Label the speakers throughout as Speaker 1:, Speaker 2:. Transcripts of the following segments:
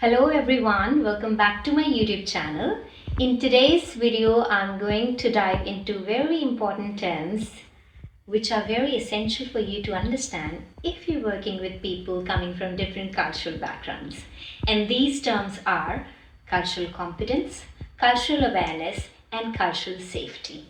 Speaker 1: Hello everyone, welcome back to my YouTube channel. In today's video, I'm going to dive into very important terms which are very essential for you to understand if you're working with people coming from different cultural backgrounds. And these terms are cultural competence, cultural awareness, and cultural safety.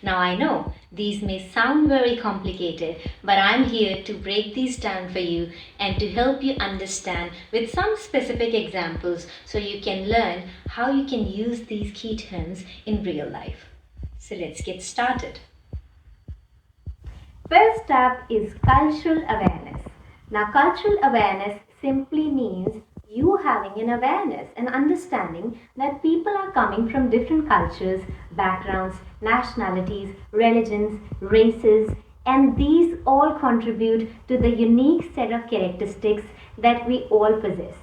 Speaker 1: Now I know these may sound very complicated, but I'm here to break these down for you and to help you understand with some specific examples so you can learn how you can use these key terms in real life. So let's get started. First up is cultural awareness. Now cultural awareness simply means you having an awareness and understanding that people are coming from different cultures, backgrounds, nationalities, religions, races, and these all contribute to the unique set of characteristics that we all possess.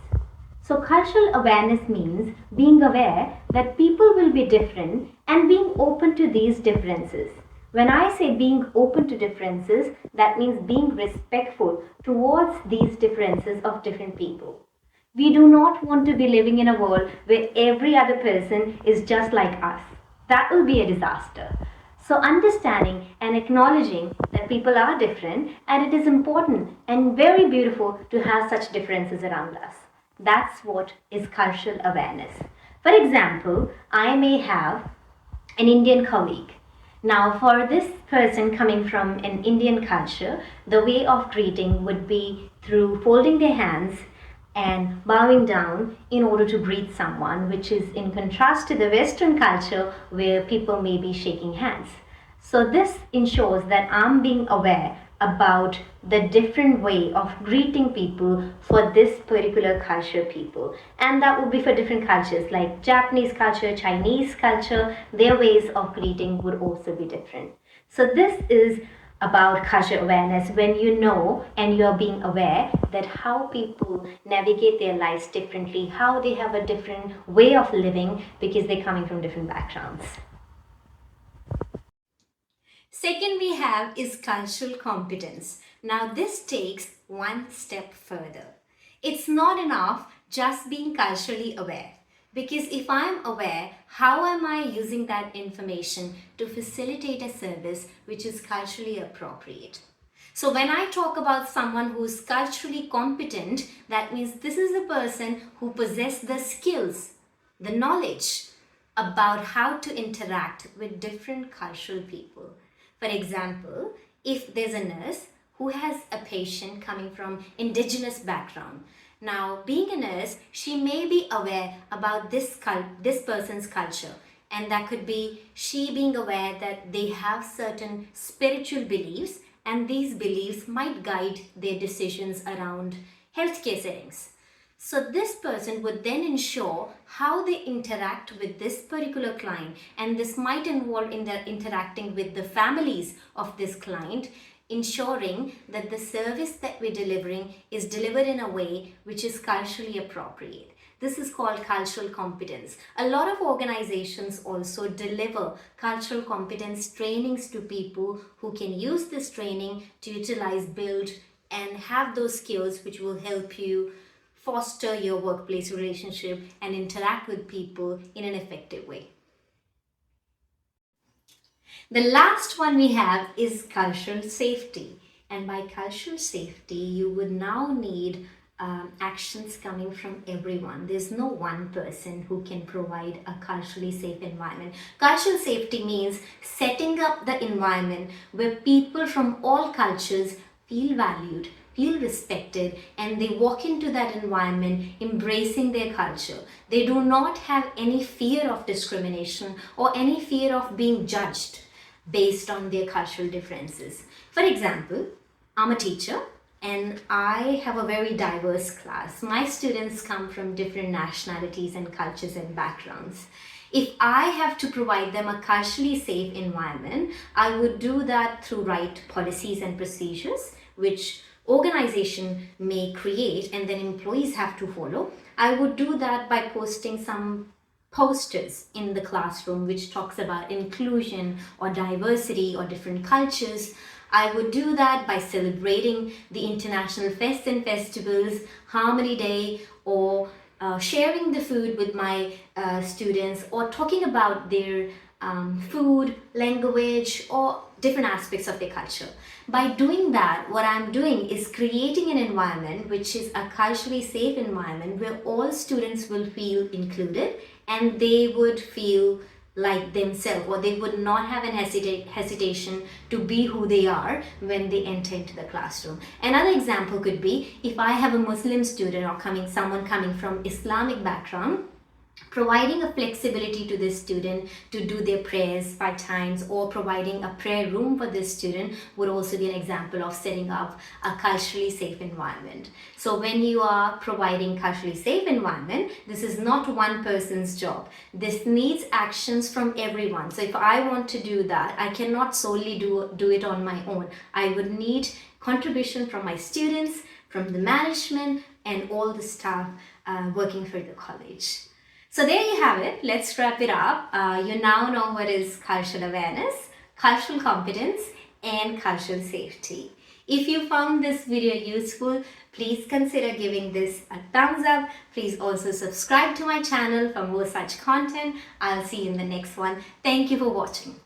Speaker 1: So cultural awareness means being aware that people will be different and being open to these differences. When I say being open to differences, that means being respectful towards these differences of different people. We do not want to be living in a world where every other person is just like us. That will be a disaster. So understanding and acknowledging that people are different, and it is important and very beautiful to have such differences around us. That's what is cultural awareness. For example, I may have an Indian colleague. Now, for this person coming from an Indian culture, the way of greeting would be through folding their hands and bowing down in order to greet someone, which is in contrast to the Western culture where people may be shaking hands. So this ensures that I'm being aware about the different way of greeting people for this particular culture people, and that would be for different cultures like Japanese culture, Chinese culture. Their ways of greeting would also be different. So this is about culture awareness, when you know and you're being aware that how people navigate their lives differently, how they have a different way of living because they're coming from different backgrounds. Second we have is cultural competence. Now this takes one step further. It's not enough just being culturally aware. Because if I'm aware, how am I using that information to facilitate a service which is culturally appropriate? So when I talk about someone who is culturally competent, that means this is a person who possesses the skills, the knowledge about how to interact with different cultural people. For example, if there's a nurse who has a patient coming from indigenous background, now, being a nurse, she may be aware about this person's culture, and that could be she being aware that they have certain spiritual beliefs, and these beliefs might guide their decisions around healthcare settings. So this person would then ensure how they interact with this particular client, and this might involve in their interacting with the families of this client, ensuring that the service that we're delivering is delivered in a way which is culturally appropriate. This is called cultural competence. A lot of organizations also deliver cultural competence trainings to people who can use this training to utilize, build, and have those skills which will help you foster your workplace relationship and interact with people in an effective way. The last one we have is cultural safety. And by cultural safety, you would now need actions coming from everyone. There's no one person who can provide a culturally safe environment. Cultural safety means setting up the environment where people from all cultures feel valued, feel respected, and they walk into that environment embracing their culture. They do not have any fear of discrimination or any fear of being judged based on their cultural differences. For example, I'm a teacher and I have a very diverse class. My students come from different nationalities and cultures and backgrounds. If I have to provide them a culturally safe environment, I would do that through right policies and procedures, which organization may create and then employees have to follow. I would do that by posting some posters in the classroom which talks about inclusion or diversity or different cultures. I would do that by celebrating the international fests and festivals, Harmony Day, or
Speaker 2: sharing the food with my students, or talking about their food, language, or different aspects of their culture. By doing that, what I'm doing is creating an environment which is a culturally safe environment where all students will feel included and they would feel like themselves, or they would not have an hesitation to be who they are when they enter into the classroom. Another example could be if I have a Muslim student or someone coming from Islamic background, providing a flexibility to this student to do their prayers 5 times, or providing a prayer room for this student would also be an example of setting up a culturally safe environment. So when you are providing culturally safe environment, this is not one person's job. This needs actions from everyone. So if I want to do that, I cannot solely do it on my own. I would need contribution from my students, from the management, and all the staff working for the college. So there you have it. Let's wrap it up. You now know what is cultural awareness, cultural competence, and cultural safety. If you found this video useful, please consider giving this a thumbs up. Please also subscribe to my channel for more such content. I'll see you in the next one. Thank you for watching.